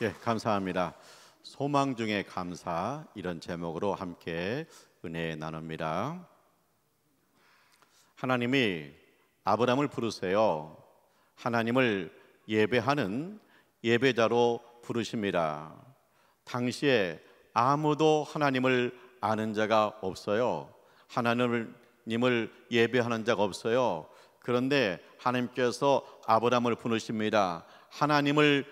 예, 감사합니다. 소망 중에 감사, 이런 제목으로 함께 은혜 나눕니다. 하나님이 아브라함을 부르세요. 하나님을 예배하는 예배자로 부르십니다. 당시에 아무도 하나님을 아는 자가 없어요. 하나님을 예배하는 자가 없어요. 그런데 하나님께서 아브라함을 부르십니다. 하나님을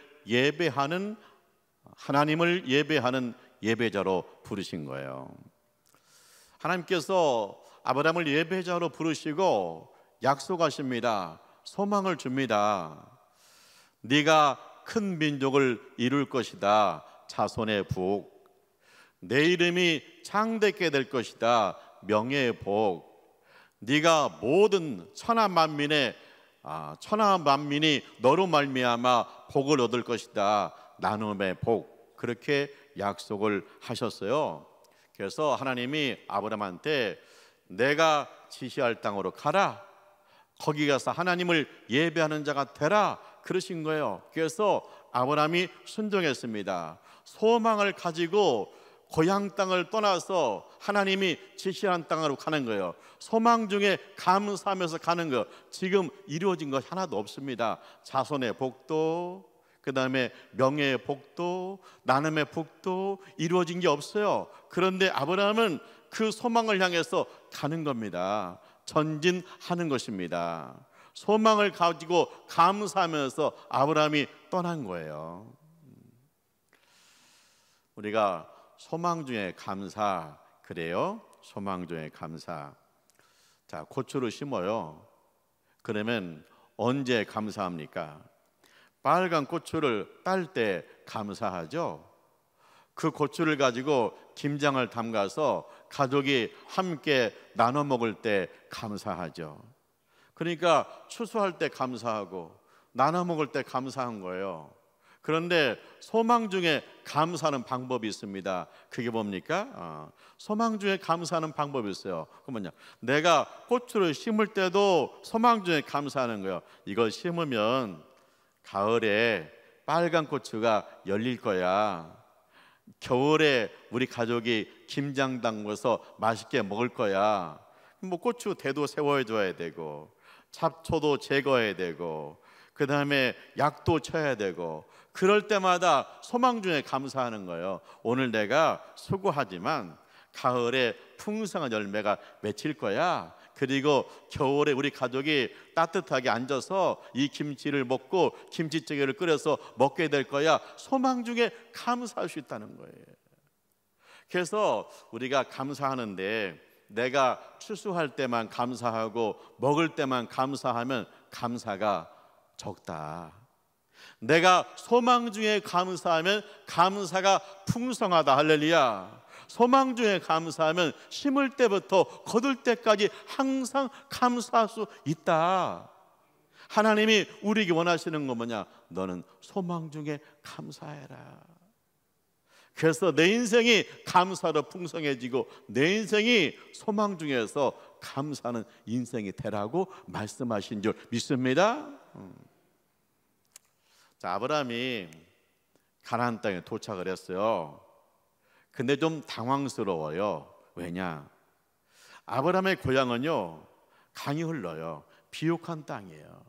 예배하는 예배자로 부르신 거예요. 하나님께서 아브라함을 예배자로 부르시고 약속하십니다. 소망을 줍니다. 네가 큰 민족을 이룰 것이다. 자손의 복. 내 이름이 창대케 될 것이다. 명예의 복. 네가 모든 천하 만민이 너로 말미암아 복을 얻을 것이다. 나눔의 복. 그렇게 약속을 하셨어요. 그래서 하나님이 아브라함한테 내가 지시할 땅으로 가라. 거기 가서 하나님을 예배하는 자가 되라. 그러신 거예요. 그래서 아브라함이 순종했습니다. 소망을 가지고 고향 땅을 떠나서 하나님이 지시한 땅으로 가는 거예요. 소망 중에 감사하면서 가는 거. 지금 이루어진 것 하나도 없습니다. 자손의 복도, 그 다음에 명예의 복도, 나눔의 복도 이루어진 게 없어요. 그런데 아브라함은 그 소망을 향해서 가는 겁니다. 전진하는 것입니다. 소망을 가지고 감사하면서 아브라함이 떠난 거예요. 우리가 소망 중에 감사, 그래요? 소망 중에 감사. 자, 고추를 심어요. 그러면 언제 감사합니까? 빨간 고추를 딸 때 감사하죠. 그 고추를 가지고 김장을 담가서 가족이 함께 나눠 먹을 때 감사하죠. 그러니까 추수할 때 감사하고 나눠 먹을 때 감사한 거예요. 그런데 소망 중에 감사하는 방법이 있습니다. 그게 뭡니까? 소망 중에 감사하는 방법이 있어요. 그 뭐냐? 내가 고추를 심을 때도 소망 중에 감사하는 거예요. 이걸 심으면 가을에 빨간 고추가 열릴 거야. 겨울에 우리 가족이 김장 담궈서 맛있게 먹을 거야. 뭐 고추 대도 세워줘야 되고 잡초도 제거해야 되고 그 다음에 약도 쳐야 되고 그럴 때마다 소망 중에 감사하는 거예요. 오늘 내가 수고하지만 가을에 풍성한 열매가 맺힐 거야. 그리고 겨울에 우리 가족이 따뜻하게 앉아서 이 김치를 먹고 김치찌개를 끓여서 먹게 될 거야. 소망 중에 감사할 수 있다는 거예요. 그래서 우리가 감사하는데 내가 추수할 때만 감사하고 먹을 때만 감사하면 감사가 적다. 내가 소망 중에 감사하면 감사가 풍성하다. 할렐루야. 소망 중에 감사하면 심을 때부터 거둘 때까지 항상 감사할 수 있다. 하나님이 우리에게 원하시는 건 뭐냐? 너는 소망 중에 감사해라. 그래서 내 인생이 감사로 풍성해지고 내 인생이 소망 중에서 감사하는 인생이 되라고 말씀하신 줄 믿습니다. 자, 아브라함이 가나안 땅에 도착을 했어요. 근데 좀 당황스러워요. 왜냐? 아브라함의 고향은요, 강이 흘러요. 비옥한 땅이에요.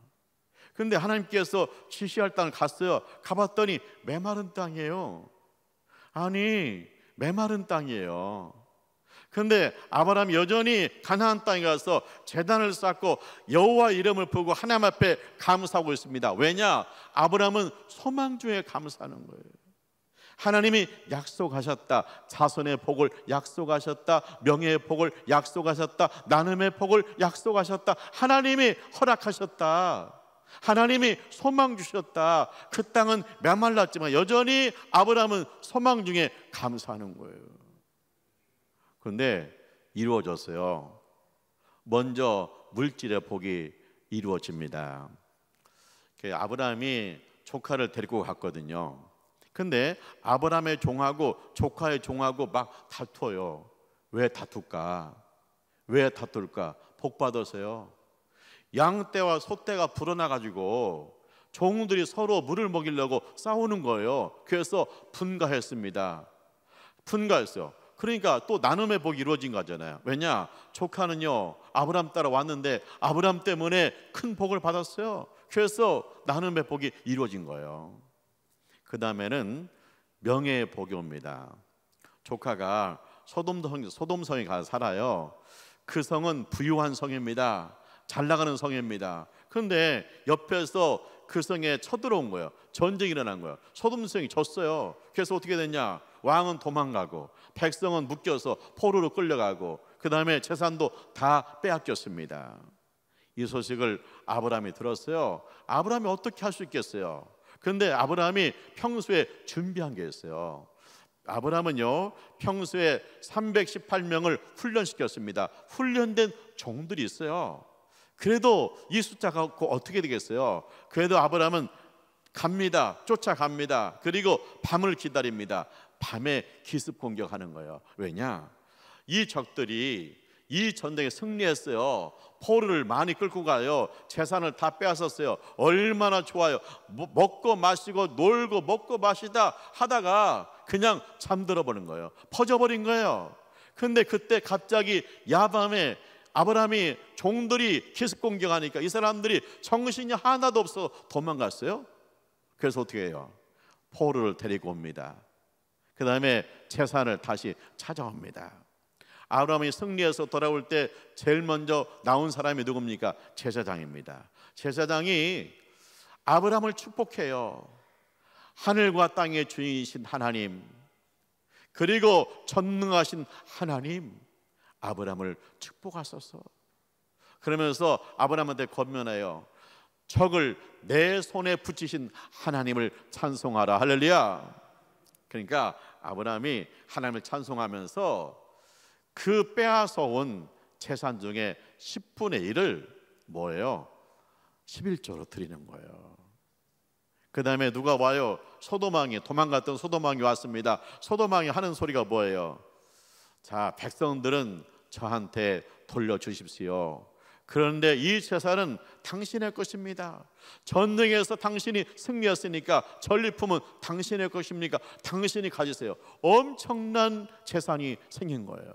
근데 하나님께서 지시할 땅을 갔어요. 가봤더니 메마른 땅이에요. 아니, 메마른 땅이에요. 그런데 아브라함이 여전히 가나안 땅에 가서 제단을 쌓고 여호와 이름을 부르고 하나님 앞에 감사하고 있습니다. 왜냐? 아브라함은 소망 중에 감사하는 거예요. 하나님이 약속하셨다. 자손의 복을 약속하셨다. 명예의 복을 약속하셨다. 나눔의 복을 약속하셨다. 하나님이 허락하셨다. 하나님이 소망 주셨다. 그 땅은 메말랐지만 여전히 아브라함은 소망 중에 감사하는 거예요. 그런데 이루어졌어요. 먼저 물질의 복이 이루어집니다. 아브라함이 조카를 데리고 갔거든요. 근데 아브라함의 종하고 조카의 종하고 막 다퉈요. 왜 다툴까? 왜 다툴까? 복 받아서요. 양떼와 소떼가 불어나가지고 종들이 서로 물을 먹이려고 싸우는 거예요. 그래서 분가했습니다. 분가했어요. 그러니까 또 나눔의 복이 이루어진 거잖아요. 왜냐? 조카는요 아브라함 따라 왔는데 아브라함 때문에 큰 복을 받았어요. 그래서 나눔의 복이 이루어진 거예요. 그 다음에는 명예의 복이 옵니다. 조카가 소돔성에 가서 살아요. 그 성은 부유한 성입니다. 잘 나가는 성입니다. 그런데 옆에서 그 성에 쳐들어온 거예요. 전쟁이 일어난 거예요. 소돔성이 졌어요. 그래서 어떻게 됐냐? 왕은 도망가고 백성은 묶여서 포로로 끌려가고 그 다음에 재산도 다 빼앗겼습니다. 이 소식을 아브라함이 들었어요. 아브라함이 어떻게 할 수 있겠어요? 그런데 아브라함이 평소에 준비한 게 있어요. 아브라함은요 평소에 318명을 훈련시켰습니다. 훈련된 종들이 있어요. 그래도 이 숫자가 어떻게 되겠어요? 그래도 아브라함은 갑니다. 쫓아갑니다. 그리고 밤을 기다립니다. 밤에 기습 공격하는 거예요. 왜냐? 이 적들이 이 전쟁에 승리했어요. 포로를 많이 끌고 가요. 재산을 다 빼앗았어요. 얼마나 좋아요. 먹고 마시고 놀고 먹고 마시다 하다가 그냥 잠들어 버린 거예요. 퍼져버린 거예요. 근데 그때 갑자기 야밤에 아브라함이 종들이 기습 공격하니까 이 사람들이 정신이 하나도 없어 도망갔어요. 그래서 어떻게 해요? 포로를 데리고 옵니다. 그 다음에 재산을 다시 찾아옵니다. 아브라함이 승리해서 돌아올 때 제일 먼저 나온 사람이 누굽니까? 제사장입니다. 제사장이 아브라함을 축복해요. 하늘과 땅의 주인이신 하나님, 그리고 전능하신 하나님, 아브라함을 축복하소서. 그러면서 아브라함한테 권면해요. 적을 내 손에 붙이신 하나님을 찬송하라. 할렐루야. 그러니까 아브라함이 하나님을 찬송하면서 그 빼앗아 온 재산 중에 10분의 1을 뭐예요? 11조로 드리는 거예요. 그 다음에 누가 와요? 소돔왕이, 도망갔던 소돔왕이 왔습니다. 소돔왕이 하는 소리가 뭐예요? 자, 백성들은 저한테 돌려주십시오. 그런데 이 재산은 당신의 것입니다. 전쟁에서 당신이 승리했으니까 전리품은 당신의 것입니까? 당신이 가지세요. 엄청난 재산이 생긴 거예요.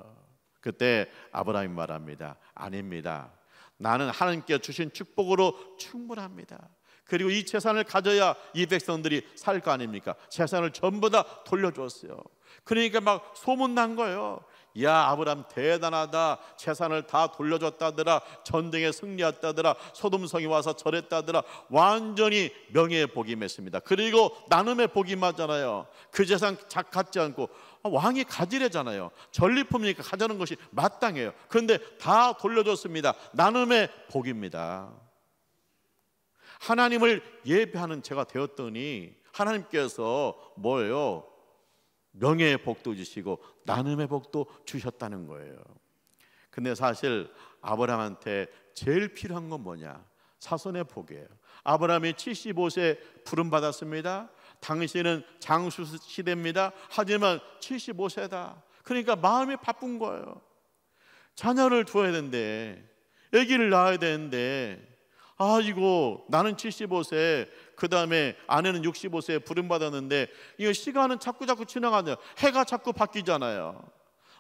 그때 아브라함이 말합니다. 아닙니다. 나는 하나님께 주신 축복으로 충분합니다. 그리고 이 재산을 가져야 이 백성들이 살 거 아닙니까? 재산을 전부 다 돌려줬어요. 그러니까 막 소문난 거예요. 야, 아브라함 대단하다. 재산을 다 돌려줬다더라. 전쟁에 승리했다더라. 소돔성이 와서 절했다더라. 완전히 명예의 복이 맺습니다. 그리고 나눔의 복이 맞잖아요. 그 재산 갖지 않고 왕이 가지래잖아요. 전리품이니까 가져는 것이 마땅해요. 그런데 다 돌려줬습니다. 나눔의 복입니다. 하나님을 예배하는 제가 되었더니 하나님께서 뭐예요? 명예의 복도 주시고 나눔의 복도 주셨다는 거예요. 근데 사실 아브라함한테 제일 필요한 건 뭐냐? 자손의 복이에요. 아브라함이 75세 부름받았습니다. 당시에는 장수 시대입니다. 하지만 75세다. 그러니까 마음이 바쁜 거예요. 자녀를 두어야 되는데, 아기를 낳아야 되는데, 이거 나는 75세, 그 다음에 아내는 65세에 부름받았는데 이거 시간은 자꾸 지나가네요. 해가 자꾸 바뀌잖아요.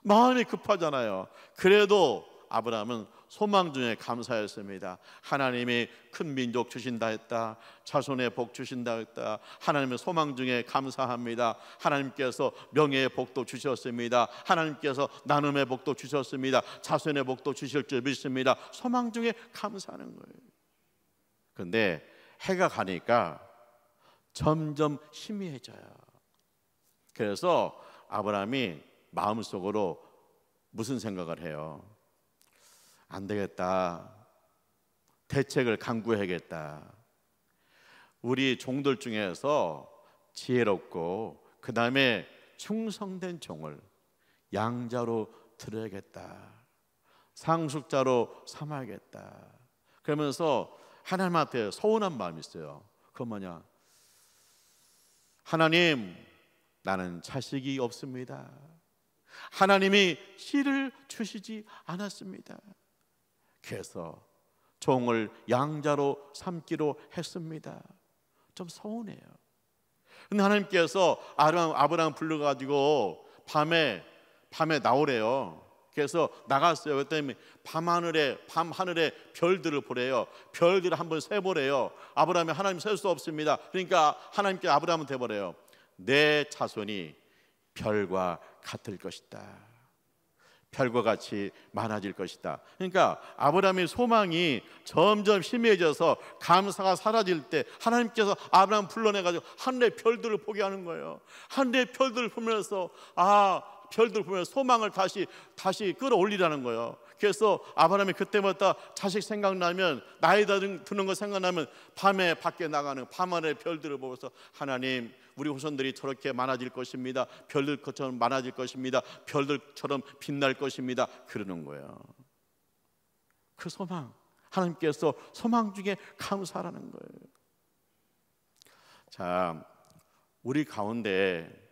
마음이 급하잖아요. 그래도 아브라함은 소망 중에 감사했습니다. 하나님이 큰 민족 주신다 했다. 자손의 복 주신다 했다. 하나님의 소망 중에 감사합니다. 하나님께서 명예의 복도 주셨습니다. 하나님께서 나눔의 복도 주셨습니다. 자손의 복도 주실 줄 믿습니다. 소망 중에 감사하는 거예요. 그런데 해가 가니까 점점 희미해져요. 그래서 아브라함이 마음속으로 무슨 생각을 해요? 안 되겠다. 대책을 강구해야겠다. 우리 종들 중에서 지혜롭고 그 다음에 충성된 종을 양자로 들어야겠다. 상속자로 삼아야겠다. 그러면서 하나님한테 서운한 마음이 있어요. 그건 뭐냐? 하나님, 나는 자식이 없습니다. 하나님이 씨를 주시지 않았습니다. 그래서 종을 양자로 삼기로 했습니다. 좀 서운해요. 근데 하나님께서 아브라함 불러가지고 밤에 나오래요. 그래서 나갔어요. 그랬더니 밤하늘에 별들을 보래요. 별들을 한번 세보래요. 아브라함이 하나님 셀 수 없습니다. 그러니까 하나님께 아브라함한테 보래요. 내 자손이 별과 같을 것이다. 별과 같이 많아질 것이다. 그러니까 아브라함의 소망이 점점 희미해져서 감사가 사라질 때 하나님께서 아브라함 불러내가지고 하늘의 별들을 보게 하는 거예요. 하늘의 별들을 보면서 별들 보면 소망을 다시 끌어올리라는 거예요. 그래서 아브라함이 그때마다 자식 생각나면, 나이 드는 거 생각나면 밤에 밖에 나가는 밤하늘의 별들을 보면서 하나님, 우리 후손들이 저렇게 많아질 것입니다. 별들 것처럼 많아질 것입니다. 별들처럼 빛날 것입니다. 그러는 거예요. 그 소망, 하나님께서 소망 중에 감사하라는 거예요. 자, 우리 가운데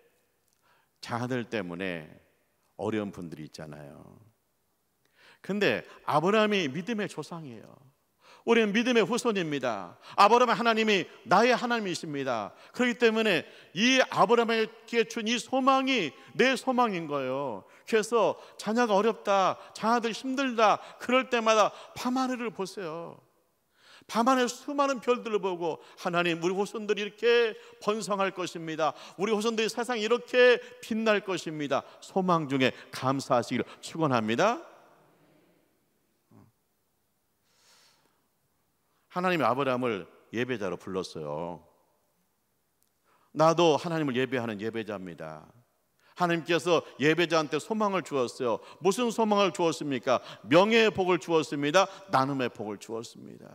자녀들 때문에 어려운 분들이 있잖아요. 근데 아브라함이 믿음의 조상이에요. 우리는 믿음의 후손입니다. 아브라함 하나님이 나의 하나님이십니다. 그렇기 때문에 이 아브라함에게 준 이 소망이 내 소망인 거예요. 그래서 자녀가 어렵다, 자녀들 힘들다, 그럴 때마다 밤하늘을 보세요. 밤하늘 수많은 별들을 보고 하나님, 우리 후손들이 이렇게 번성할 것입니다. 우리 후손들이 세상에 이렇게 빛날 것입니다. 소망 중에 감사하시기를 축원합니다. 하나님이 아브라함을 예배자로 불렀어요. 나도 하나님을 예배하는 예배자입니다. 하나님께서 예배자한테 소망을 주었어요. 무슨 소망을 주었습니까? 명예의 복을 주었습니다. 나눔의 복을 주었습니다.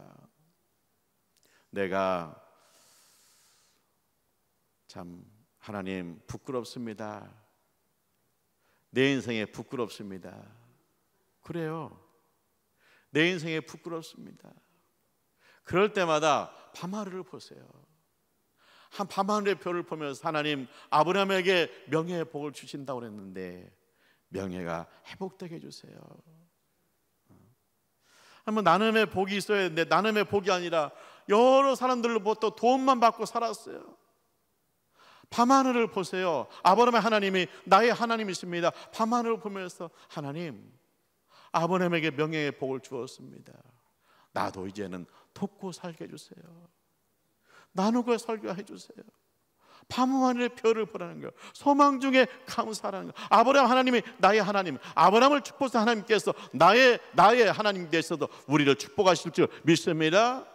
내가 참 하나님 부끄럽습니다. 내 인생에 부끄럽습니다. 그래요. 내 인생에 부끄럽습니다. 그럴 때마다 밤하늘을 보세요. 한 밤하늘의 별을 보면서 하나님, 아브라함에게 명예의 복을 주신다고 그랬는데 명예가 회복되게 해주세요. 한번 나눔의 복이 있어야 되는데 나눔의 복이 아니라 여러 사람들로부터 도움만 받고 살았어요. 밤하늘을 보세요. 아브라함의 하나님이 나의 하나님이십니다. 밤하늘을 보면서 하나님, 아브라함에게 명예의 복을 주었습니다. 나도 이제는 돕고 살게 해주세요. 나누고 살게 해주세요. 밤하늘의 별을 보라는 거예요. 소망 중에 감사하라는 거예요. 아브라함 하나님이 나의 하나님, 아브라함을 축복해서 하나님께서 나의 하나님 되셔서 우리를 축복하실 줄 믿습니다.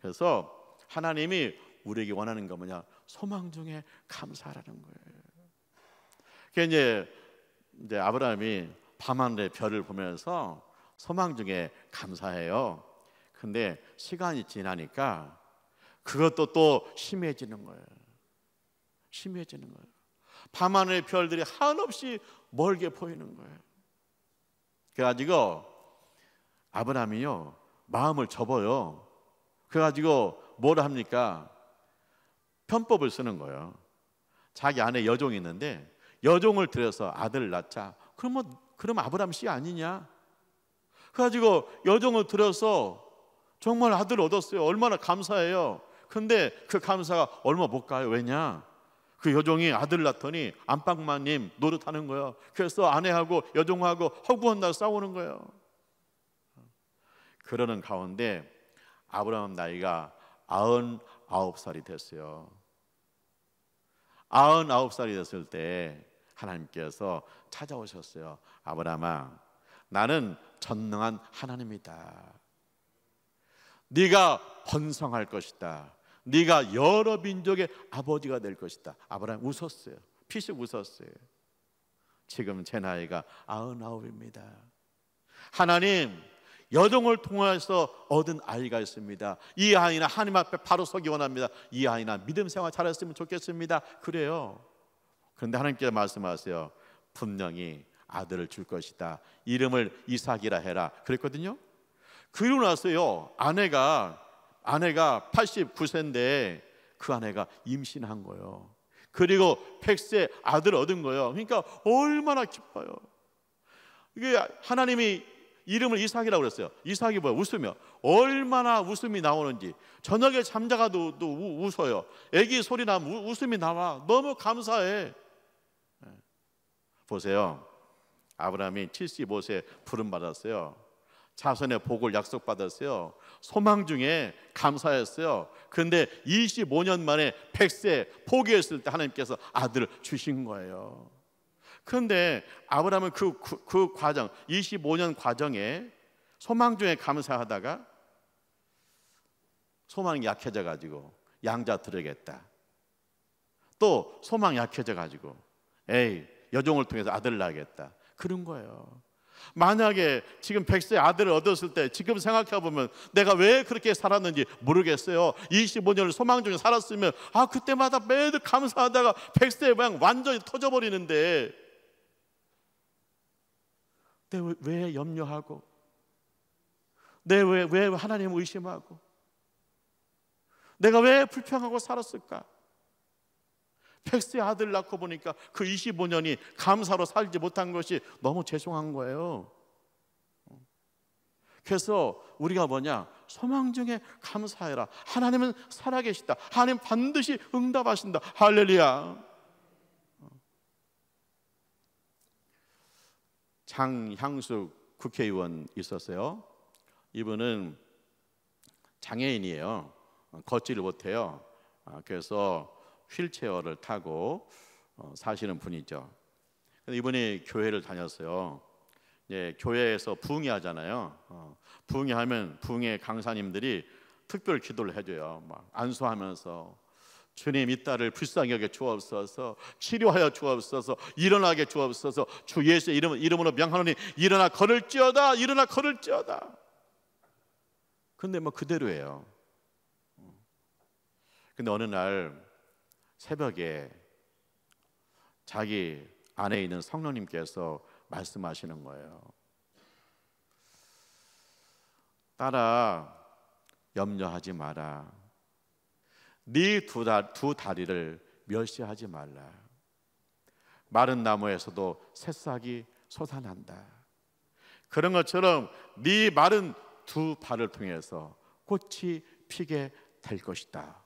그래서 하나님이 우리에게 원하는 거 뭐냐? 소망 중에 감사하라는 거예요. 그러니까 이제 아브라함이 밤하늘의 별을 보면서 소망 중에 감사해요. 근데 시간이 지나니까 그것도 또 심해지는 거예요. 심해지는 거예요. 밤하늘의 별들이 한없이 멀게 보이는 거예요. 그래가지고 아브라함이요, 마음을 접어요. 그래가지고 뭘 합니까? 편법을 쓰는 거예요. 자기 안에 여종이 있는데 여종을 들여서 아들을 낳자. 그럼 아브라함 씨 아니냐? 그래가지고 여종을 들여서 정말 아들을 얻었어요. 얼마나 감사해요. 근데 그 감사가 얼마 못 가요. 왜냐? 그 여종이 아들을 낳더니 안방마님 노릇하는 거예요. 그래서 아내하고 여종하고 허구한 날 싸우는 거예요. 그러는 가운데 아브라함 나이가 99살이 됐어요. 99살이 됐을 때 하나님께서 찾아오셨어요. 아브라함아, 나는 전능한 하나님이다. 네가 번성할 것이다. 네가 여러 민족의 아버지가 될 것이다. 아브라함 웃었어요. 피식 웃었어요. 지금 제 나이가 99입니다. 하나님, 여종을 통해서 얻은 아이가 있습니다. 이 아이는 하나님 앞에 바로 서기 원합니다. 이 아이는 믿음 생활 잘했으면 좋겠습니다. 그래요. 그런데 하나님께서 말씀하세요. 분명히 아들을 줄 것이다. 이름을 이삭이라 해라. 그랬거든요. 그러고 나서요, 아내가 89세인데 그 아내가 임신한 거예요. 그리고 100세 아들 얻은 거예요. 그러니까 얼마나 기뻐요. 이게 하나님이 이름을 이삭이라고 그랬어요. 이삭이 뭐야? 웃으며. 얼마나 웃음이 나오는지. 저녁에 잠자가도 웃어요. 애기 소리 나면 웃음이 나와. 너무 감사해. 보세요. 아브라함이 75세에 부름 받았어요. 자손의 복을 약속받았어요. 소망 중에 감사했어요. 그런데 25년 만에 100세 포기했을 때 하나님께서 아들을 주신 거예요. 그런데 아브라함은 그 과정, 25년 과정에 소망 중에 감사하다가 소망이 약해져 가지고 양자 들어겠다. 또 소망이 약해져 가지고 여종을 통해서 아들을 낳겠다. 그런 거예요. 만약에 지금 100세 아들을 얻었을 때 지금 생각해 보면 내가 왜 그렇게 살았는지 모르겠어요. 25년을 소망 중에 살았으면 그때마다 매일 감사하다가 100세 그냥 완전히 터져버리는데 내가 왜 염려하고 내가 왜 하나님을 의심하고 내가 왜 불평하고 살았을까? 100세 아들 낳고 보니까 그 25년이 감사로 살지 못한 것이 너무 죄송한 거예요. 그래서 우리가 소망 중에 감사해라. 하나님은 살아계시다. 하나님 반드시 응답하신다. 할렐루야. 장향숙 국회의원 있었어요. 이분은 장애인이에요. 걷지를 못해요. 그래서 휠체어를 타고 사시는 분이죠. 이분이 교회를 다녔어요. 교회에서 부흥회 하잖아요. 부흥회 하면 부흥회 강사님들이 특별 기도를 해줘요. 막 안수하면서 주님 이 딸을 불쌍히 여겨 주옵소서, 치료하여 주옵소서, 일어나게 주옵소서, 주 예수의 이름으로 명하노니 일어나 걸을지어다, 일어나 걸을지어다. 근데 그대로예요. 근데 어느 날 새벽에 자기 안에 있는 성령님께서 말씀하시는 거예요. 딸아, 염려하지 마라. 네 두 다리를 멸시하지 말라. 마른 나무에서도 새싹이 솟아난다. 그런 것처럼 네 마른 두 발을 통해서 꽃이 피게 될 것이다.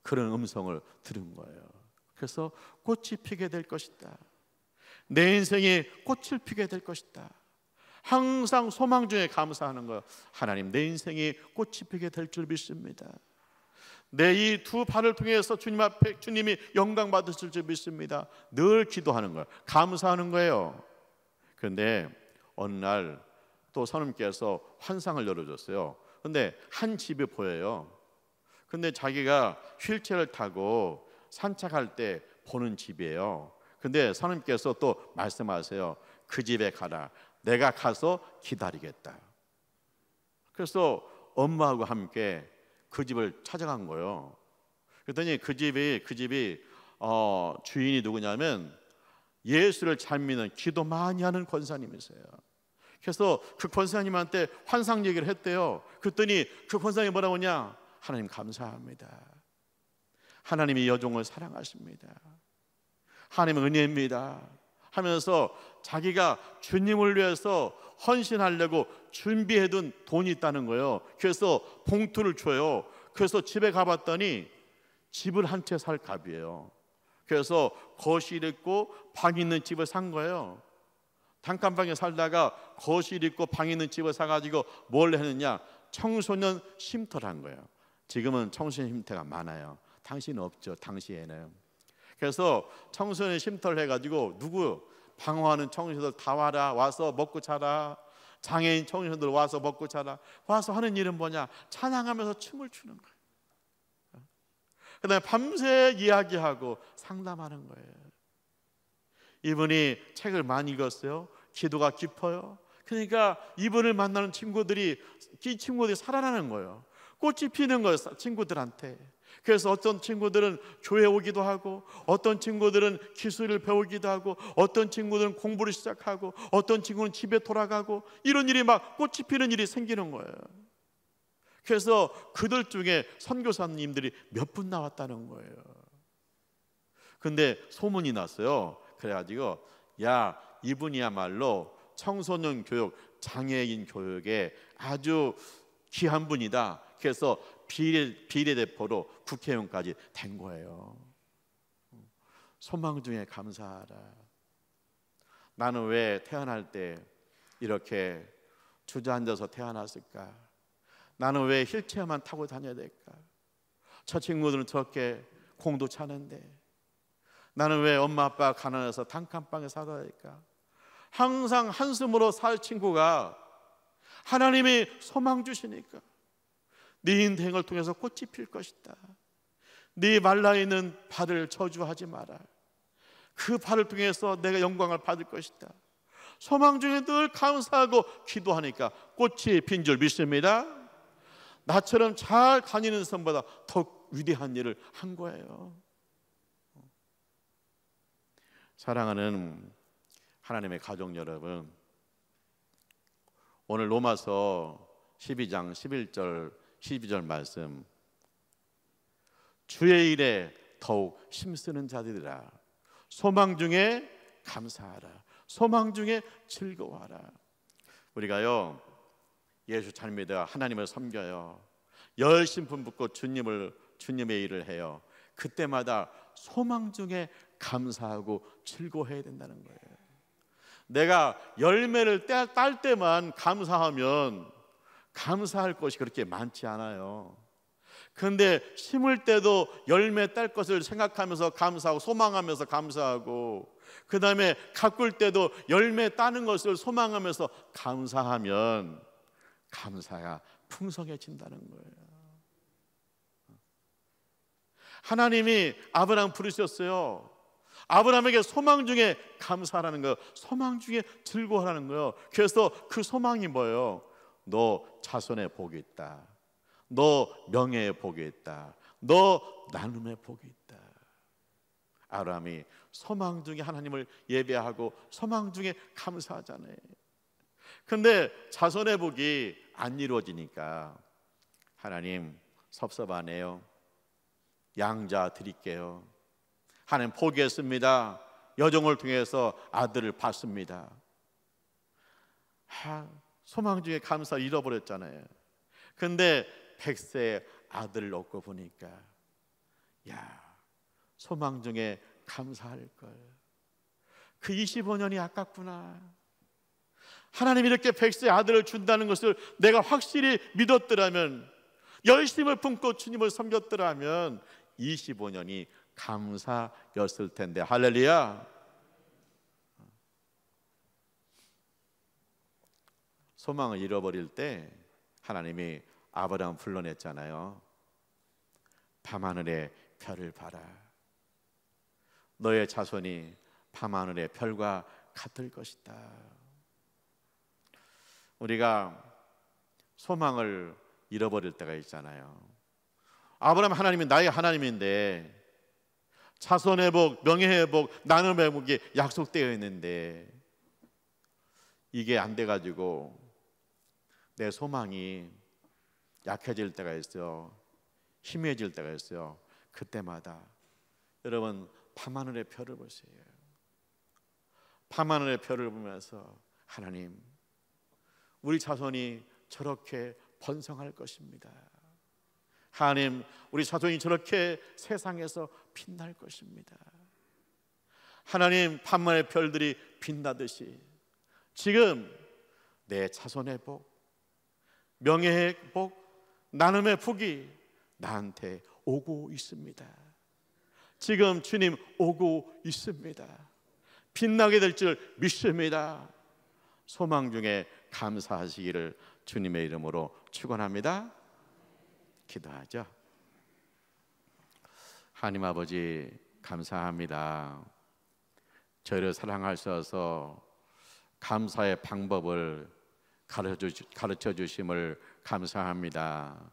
그런 음성을 들은 거예요. 그래서 꽃이 피게 될 것이다. 내 인생에 꽃을 피게 될 것이다. 항상 소망 중에 감사하는 거예요. 하나님, 내 인생에 꽃이 피게 될 줄 믿습니다. 내 이 두 발을 통해서 주님 앞에 주님이 영광 받으실 줄 믿습니다. 늘 기도하는 거예요. 감사하는 거예요. 그런데 어느 날 또 성령님께서 환상을 열어줬어요. 근데 한 집이 보여요. 근데 자기가 휠체어를 타고 산책할 때 보는 집이에요. 근데 성령님께서 또 말씀하세요. 그 집에 가라. 내가 가서 기다리겠다. 그래서 엄마하고 함께 그 집을 찾아간 거예요. 그랬더니 그 집이 주인이 누구냐면 예수를 잘 믿는 기도 많이 하는 권사님이세요. 그래서 그 권사님한테 환상 얘기를 했대요. 그랬더니 그 권사님이 뭐라고 하냐? 하나님 감사합니다. 하나님이 여종을 사랑하십니다. 하나님은 은혜입니다 하면서 자기가 주님을 위해서 헌신하려고 준비해둔 돈이 있다는 거예요. 그래서 봉투를 줘요. 그래서 집에 가봤더니 집을 한 채 살 값이에요. 그래서 거실 있고 방 있는 집을 산 거예요. 단칸방에 살다가 거실 있고 방 있는 집을 사가지고 뭘 했느냐? 청소년 쉼터를 한 거예요. 지금은 청소년 쉼터가 많아요. 당시는 없죠. 당시에는. 그래서 청소년 쉼터를 해가지고 방황하는 청소년들 다 와서 먹고 자라. 장애인 청소년들 와서 먹고 자라. 와서 하는 일은 뭐냐? 찬양하면서 춤을 추는 거예요. 그다음에 밤새 이야기하고 상담하는 거예요. 이분이 책을 많이 읽었어요. 기도가 깊어요. 그러니까 이분을 만나는 친구들이 살아나는 거예요. 꽃이 피는 거예요, 친구들한테. 그래서 어떤 친구들은 교회 오기도 하고, 어떤 친구들은 기술을 배우기도 하고, 어떤 친구들은 공부를 시작하고, 어떤 친구는 집에 돌아가고, 이런 일이 막 꽃이 피는 일이 생기는 거예요. 그래서 그들 중에 선교사님들이 몇 분 나왔다는 거예요. 근데 소문이 났어요. 그래가지고 야, 이분이야말로 청소년 교육 장애인 교육에 아주 귀한 분이다. 그래서 비례대표로 국회의원까지 된 거예요. 소망 중에 감사하라. 나는 왜 태어날 때 이렇게 주저앉아서 태어났을까? 나는 왜 휠체어만 타고 다녀야 될까? 저 친구들은 저렇게 공도 차는데 나는 왜 엄마 아빠 가난해서 단칸방에 살아야 될까? 항상 한숨으로 살 친구가 하나님이 소망 주시니까 네 인생을 통해서 꽃이 필 것이다. 네 말라있는 발을 저주하지 마라. 그 발을 통해서 내가 영광을 받을 것이다. 소망 중에 늘 감사하고 기도하니까 꽃이 핀 줄 믿습니다. 나처럼 잘 다니는 사람보다 더 위대한 일을 한 거예요. 사랑하는 하나님의 가족 여러분, 오늘 로마서 12장 11절 12절 말씀, 주의 일에 더욱 힘쓰는 자들이라 소망 중에 감사하라. 소망 중에 즐거워하라. 우리가요 예수 잘 믿어 하나님을 섬겨요. 열심 품붙고 주님의 일을 해요. 그때마다 소망 중에 감사하고 즐거워해야 된다는 거예요. 내가 열매를 딸 때만 감사하면 감사할 것이 그렇게 많지 않아요. 그런데 심을 때도 열매 딸 것을 생각하면서 감사하고 소망하면서 감사하고, 그 다음에 가꿀 때도 열매 따는 것을 소망하면서 감사하면 감사가 풍성해진다는 거예요. 하나님이 아브라함 부르셨어요. 아브라함에게 소망 중에 감사하라는 거예요. 소망 중에 즐거워하라는 거예요. 그래서 그 소망이 뭐예요? 너 자손의 복이 있다. 너 명예의 복이 있다. 너 나눔의 복이 있다. 아브라함이 소망 중에 하나님을 예배하고 소망 중에 감사하잖아요. 근데 자손의 복이 안 이루어지니까 하나님 섭섭하네요. 양자 드릴게요. 하나님 포기했습니다. 여종을 통해서 아들을 받습니다. 소망 중에 감사 잃어버렸잖아요. 근데 100세 아들을 놓고 보니까 소망 중에 감사할 걸. 그 25년이 아깝구나. 하나님이 이렇게 100세 아들을 준다는 것을 내가 확실히 믿었더라면, 열심을 품고 주님을 섬겼더라면 25년이 감사였을 텐데. 할렐루야. 소망을 잃어버릴 때 하나님이 아브라함 불러냈잖아요. 밤하늘의 별을 봐라. 너의 자손이 밤하늘의 별과 같을 것이다. 우리가 소망을 잃어버릴 때가 있잖아요. 아브라함 하나님이 나의 하나님인데, 자손의 복, 명예의 복, 나눔의 복이 약속되어 있는데 이게 안 돼가지고 내 소망이 약해질 때가 있어요. 희미해질 때가 있어요. 그때마다 여러분 밤하늘의 별을 보세요. 밤하늘의 별을 보면서 하나님, 우리 자손이 저렇게 번성할 것입니다. 하나님, 우리 자손이 저렇게 세상에서 빛날 것입니다. 하나님, 밤하늘의 별들이 빛나듯이 지금 내 자손의 복, 명예의 복, 나눔의 복이 나한테 오고 있습니다. 지금 주님 오고 있습니다. 빛나게 될 줄 믿습니다. 소망 중에 감사하시기를 주님의 이름으로 축원합니다. 기도하죠. 하나님 아버지, 감사합니다. 저희를 사랑하셔서 감사의 방법을 가르쳐 주심을 감사합니다.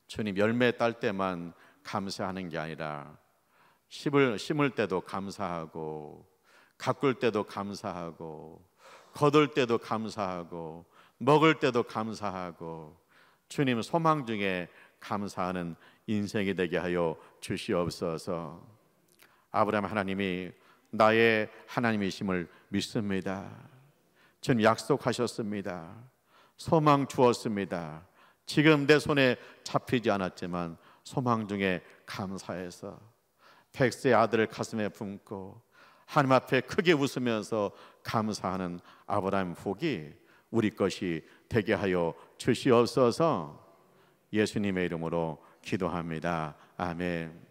주님, 열매 딸 때만 감사하는 게 아니라 심을 때도 감사하고, 가꿀 때도 감사하고, 거둘 때도 감사하고, 먹을 때도 감사하고, 주님 소망 중에 감사하는 인생이 되게 하여 주시옵소서. 아브라함 하나님이 나의 하나님이심을 믿습니다. 주님 약속하셨습니다. 소망 주었습니다. 지금 내 손에 잡히지 않았지만 소망 중에 감사해서 백세 아들을 가슴에 품고 하나님 앞에 크게 웃으면서 감사하는 아브라함 복이 우리 것이 되게 하여 주시옵소서. 예수님의 이름으로 기도합니다. 아멘.